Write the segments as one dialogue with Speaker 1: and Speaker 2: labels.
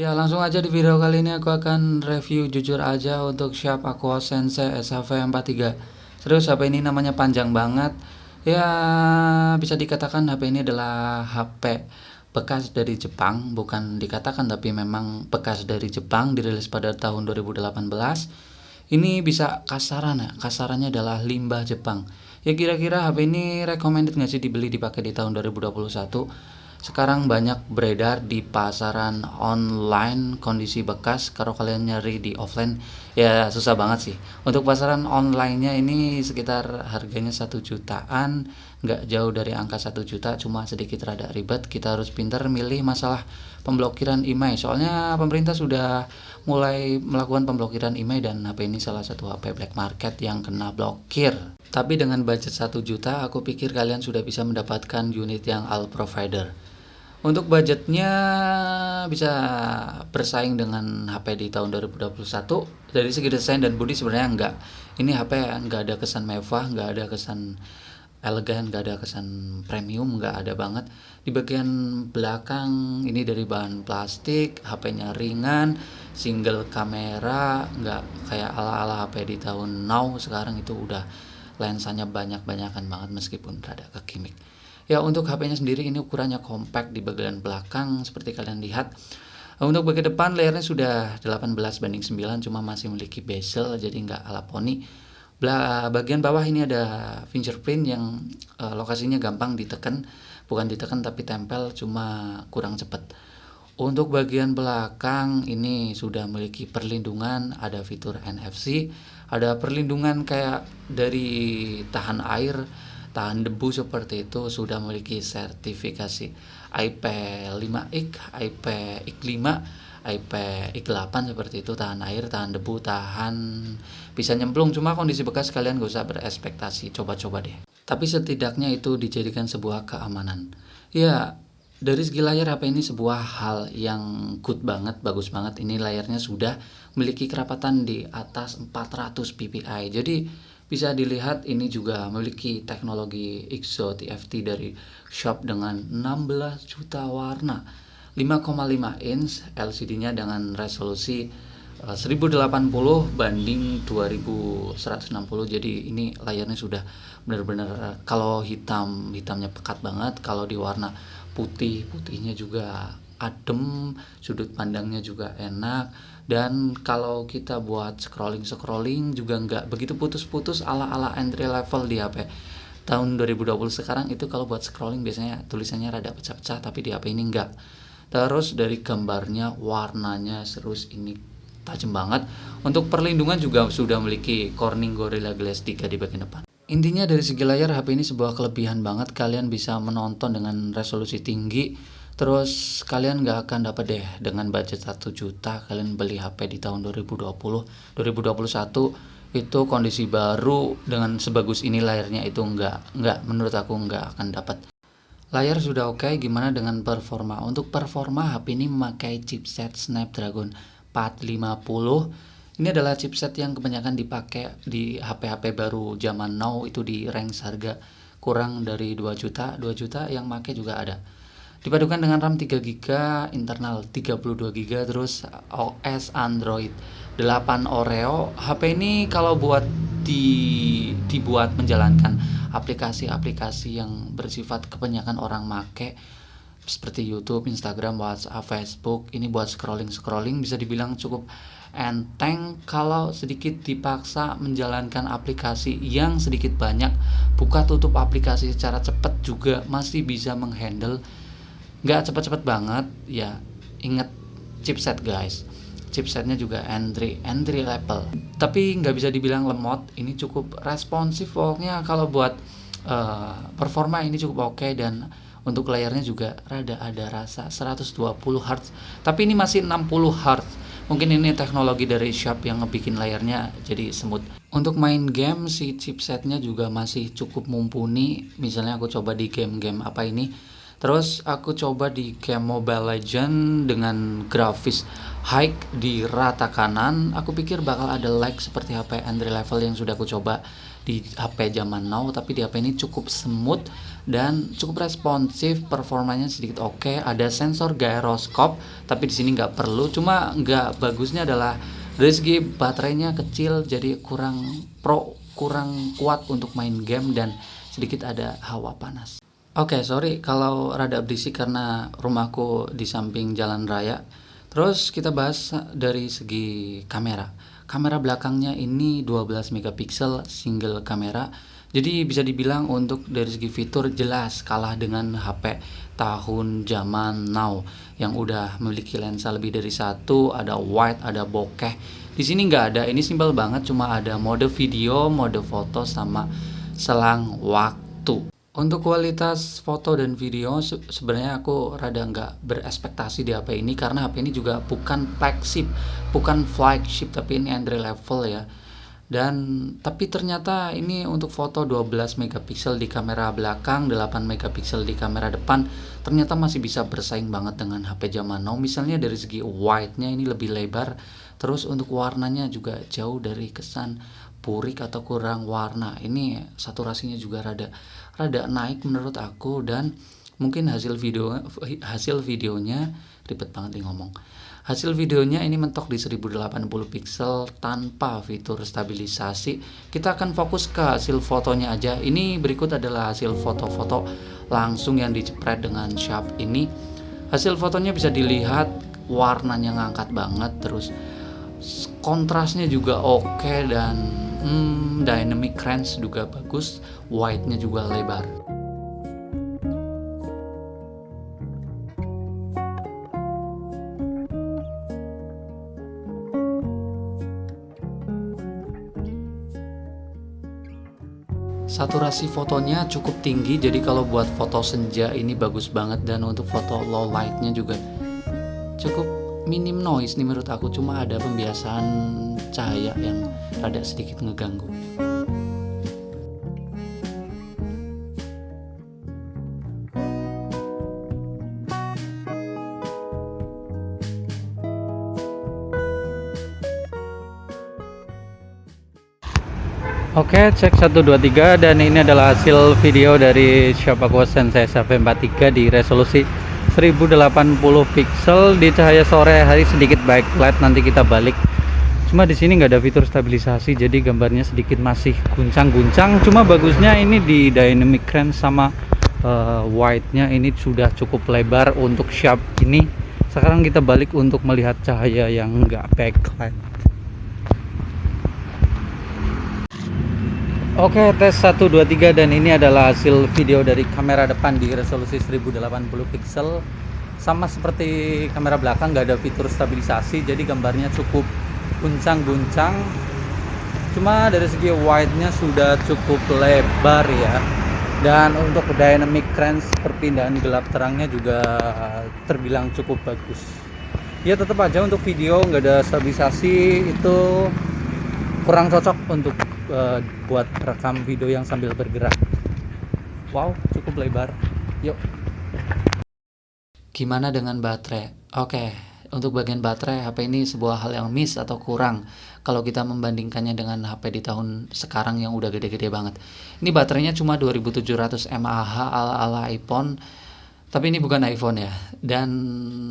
Speaker 1: Ya, langsung aja di video kali ini aku akan review jujur aja untuk Sharp Aqua Sensei SHV43. Serius, HP ini namanya panjang banget. Ya, bisa dikatakan HP ini adalah HP bekas dari Jepang, bukan dikatakan tapi memang bekas dari Jepang, dirilis pada tahun 2018. Ini bisa kasarannya adalah limbah Jepang. Ya kira-kira HP ini recommended nggak sih dibeli dipakai di tahun 2021? Sekarang banyak beredar di pasaran online kondisi bekas. Kalau kalian nyari di offline ya susah banget sih. Untuk pasaran online-nya ini sekitar harganya 1 jutaan, nggak jauh dari angka 1 juta, cuma sedikit rada ribet. Kita harus pintar milih masalah pemblokiran IMEI. Soalnya pemerintah sudah mulai melakukan pemblokiran IMEI dan HP ini salah satu HP black market yang kena blokir. Tapi dengan budget 1 juta, aku pikir kalian sudah bisa mendapatkan unit yang all provider. Untuk budgetnya bisa bersaing dengan HP di tahun 2021. Dari segi desain dan bodi sebenarnya enggak. Ini HP enggak ada kesan mewah, enggak ada kesan elegan, enggak ada kesan premium, enggak ada banget. Di bagian belakang ini dari bahan plastik, HP-nya ringan, single kamera, enggak kayak ala-ala HP di tahun now. Sekarang itu udah lensanya banyak-banyakan banget meskipun rada kekimik. Ya, untuk HP-nya sendiri ini ukurannya compact di bagian belakang seperti kalian lihat. Untuk bagian depan layarnya sudah 18:9, cuma masih memiliki bezel jadi nggak ala poni. Bagian bawah ini ada fingerprint yang lokasinya gampang ditekan, bukan ditekan tapi tempel, cuma kurang cepat. Untuk bagian belakang ini sudah memiliki perlindungan, ada fitur NFC, ada perlindungan kayak dari tahan air, tahan debu seperti itu, sudah memiliki sertifikasi IP5X, IP5, IP8 seperti itu, tahan air, tahan debu, tahan bisa nyemplung. Cuma kondisi bekas kalian gak usah berespektasi, coba-coba deh. Tapi setidaknya itu dijadikan sebuah keamanan. Ya, dari segi layar HP ini sebuah hal yang good banget, bagus banget. Ini layarnya sudah memiliki kerapatan di atas 400 ppi. Jadi bisa dilihat ini juga memiliki teknologi ISO TFT dari Sharp dengan 16 juta warna, 5,5 inch LCD-nya dengan resolusi 1080 banding 2160. Jadi ini layarnya sudah benar-benar kalau hitamnya pekat banget, kalau di warna putihnya juga adem, sudut pandangnya juga enak, dan kalau kita buat scrolling juga nggak begitu putus-putus ala-ala entry level di HP tahun 2020 sekarang. Itu kalau buat scrolling biasanya tulisannya rada pecah-pecah, tapi di HP ini enggak. Terus dari gambarnya, warnanya serius ini tajam banget. Untuk perlindungan juga sudah memiliki Corning Gorilla Glass 3 di bagian depan. Intinya dari segi layar HP ini sebuah kelebihan banget, kalian bisa menonton dengan resolusi tinggi. Terus kalian gak akan dapat deh dengan budget 1 juta kalian beli HP di tahun 2020, 2021 itu kondisi baru dengan sebagus ini layarnya itu nggak menurut aku nggak akan dapat. Layar sudah oke, gimana dengan performa? Untuk performa HP ini memakai chipset Snapdragon 450. Ini adalah chipset yang kebanyakan dipakai di HP-HP baru zaman now, itu di range harga kurang dari 2 juta, 2 juta yang make juga ada. Dipadukan dengan RAM 3GB, internal 32GB, terus OS Android 8 Oreo. HP ini kalau buat dibuat menjalankan aplikasi-aplikasi yang bersifat kebanyakan orang make seperti YouTube, Instagram, WhatsApp, Facebook, ini buat scrolling bisa dibilang cukup enteng. Kalau sedikit dipaksa menjalankan aplikasi yang sedikit banyak, buka tutup aplikasi secara cepat juga masih bisa menghandle. Nggak cepat-cepat banget ya, ingat chipset guys, chipsetnya juga entry level, tapi nggak bisa dibilang lemot, ini cukup responsif pokoknya. Kalau buat performa ini cukup oke, dan untuk layarnya juga rada ada rasa 120 Hz, tapi ini masih 60 Hz. Mungkin ini teknologi dari Sharp yang ngebikin layarnya jadi smooth. Untuk main game si chipsetnya juga masih cukup mumpuni. Misalnya aku coba di game-game apa ini, terus aku coba di game Mobile Legends dengan grafis high di rata kanan, aku pikir bakal ada lag seperti HP entry level yang sudah aku coba di HP zaman now, tapi di HP ini cukup smooth, dan cukup responsif, performanya sedikit oke. Ada sensor gyroscope, tapi di sini nggak perlu. Cuma nggak bagusnya adalah dari segi baterainya kecil, jadi kurang kuat untuk main game dan sedikit ada hawa panas. Oke, sorry kalau rada berisik karena rumahku di samping jalan raya. Terus kita bahas dari segi kamera. Kamera belakangnya ini 12 megapiksel single kamera. Jadi bisa dibilang untuk dari segi fitur jelas kalah dengan HP tahun zaman now yang udah memiliki lensa lebih dari satu, ada wide, ada bokeh. Di sini nggak ada, ini simpel banget, cuma ada mode video, mode foto, sama selang waktu. Untuk kualitas foto dan video sebenarnya aku rada nggak berekspektasi di HP ini karena HP ini juga bukan flagship, tapi ini entry level ya. Dan tapi ternyata ini untuk foto 12 megapiksel di kamera belakang, 8 megapiksel di kamera depan, ternyata masih bisa bersaing banget dengan HP zaman now. Misalnya dari segi wide-nya ini lebih lebar, terus untuk warnanya juga jauh dari kesan burik atau kurang warna. Ini saturasinya juga rada naik menurut aku, dan mungkin hasil videonya ribet banget nih ngomong. Hasil videonya ini mentok di 1080 pixel tanpa fitur stabilisasi. Kita akan fokus ke hasil fotonya aja. Ini berikut adalah hasil foto-foto langsung yang dicepret dengan Sharp ini. Hasil fotonya bisa dilihat warnanya ngangkat banget, terus kontrasnya juga oke, dan dynamic range juga bagus, wide-nya juga lebar. Saturasi fotonya cukup tinggi, jadi kalau buat foto senja ini bagus banget, dan untuk foto low light-nya juga cukup minim noise nih menurut aku, cuma ada pembiasaan cahaya yang rada sedikit ngeganggu. Oke, cek 1 2 3, dan ini adalah hasil video dari Sharp Aquos Sensei SF43 di resolusi 1080 pixel di cahaya sore hari, sedikit backlight, nanti kita balik. Cuma di sini nggak ada fitur stabilisasi, jadi gambarnya sedikit masih guncang-guncang. Cuma bagusnya ini di dynamic range sama wide-nya ini sudah cukup lebar untuk Sharp ini. Sekarang kita balik untuk melihat cahaya yang nggak backlight. Oke, tes 1 2 3, dan ini adalah hasil video dari kamera depan di resolusi 1080 pixel. Sama seperti kamera belakang, nggak ada fitur stabilisasi, jadi gambarnya cukup guncang-guncang. Cuma dari segi wide-nya sudah cukup lebar ya. Dan untuk dynamic range, perpindahan gelap terangnya juga terbilang cukup bagus. Ya tetap aja untuk video nggak ada stabilisasi, itu kurang cocok untuk buat rekam video yang sambil bergerak. Wow, cukup lebar. Yuk. Gimana dengan baterai? Oke, untuk bagian baterai HP ini sebuah hal yang miss atau kurang kalau kita membandingkannya dengan HP di tahun sekarang yang udah gede-gede banget. Ini baterainya cuma 2700 mAh ala iPhone. Tapi ini bukan iPhone ya. Dan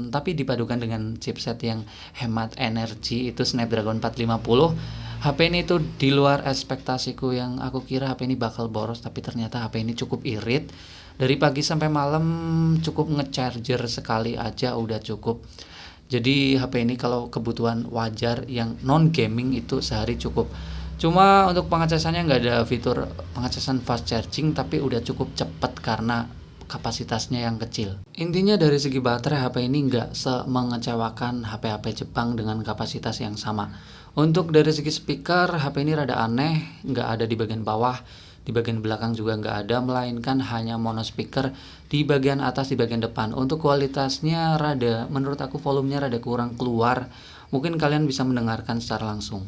Speaker 1: tapi dipadukan dengan chipset yang hemat energi, itu Snapdragon 450. HP ini tuh di luar ekspektasiku, yang aku kira HP ini bakal boros, tapi ternyata HP ini cukup irit. Dari pagi sampai malam cukup ngecharger sekali aja udah cukup. Jadi HP ini kalau kebutuhan wajar yang non gaming itu sehari cukup. Cuma untuk pengecasannya nggak ada fitur pengecasan fast charging, tapi udah cukup cepet karena kapasitasnya yang kecil. Intinya dari segi baterai HP ini nggak semengecewakan HP-HP Jepang dengan kapasitas yang sama. Untuk dari segi speaker, HP ini rada aneh, nggak ada di bagian bawah, di bagian belakang juga nggak ada, melainkan hanya mono speaker di bagian atas, di bagian depan. Untuk kualitasnya menurut aku volumenya rada kurang keluar. Mungkin kalian bisa mendengarkan secara langsung.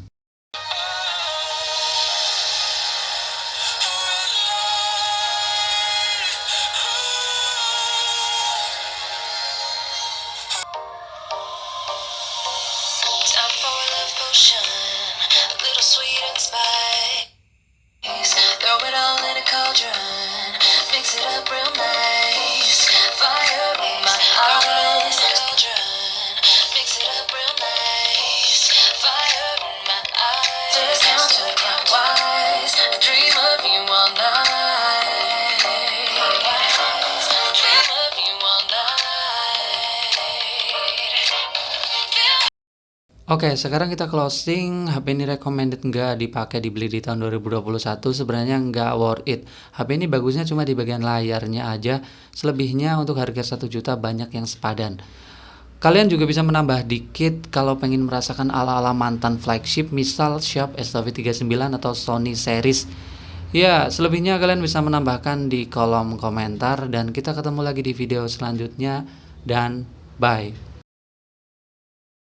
Speaker 1: Throw it all in a cauldron, mix it up. Oke, sekarang kita closing. HP ini recommended nggak dipakai dibeli di tahun 2021? Sebenarnya nggak worth it. HP ini bagusnya cuma di bagian layarnya aja. Selebihnya untuk harga 1 juta banyak yang sepadan. Kalian juga bisa menambah dikit kalau pengen merasakan ala-ala mantan flagship, misal Sharp SW39 atau Sony series. Ya, selebihnya kalian bisa menambahkan di kolom komentar dan kita ketemu lagi di video selanjutnya dan bye.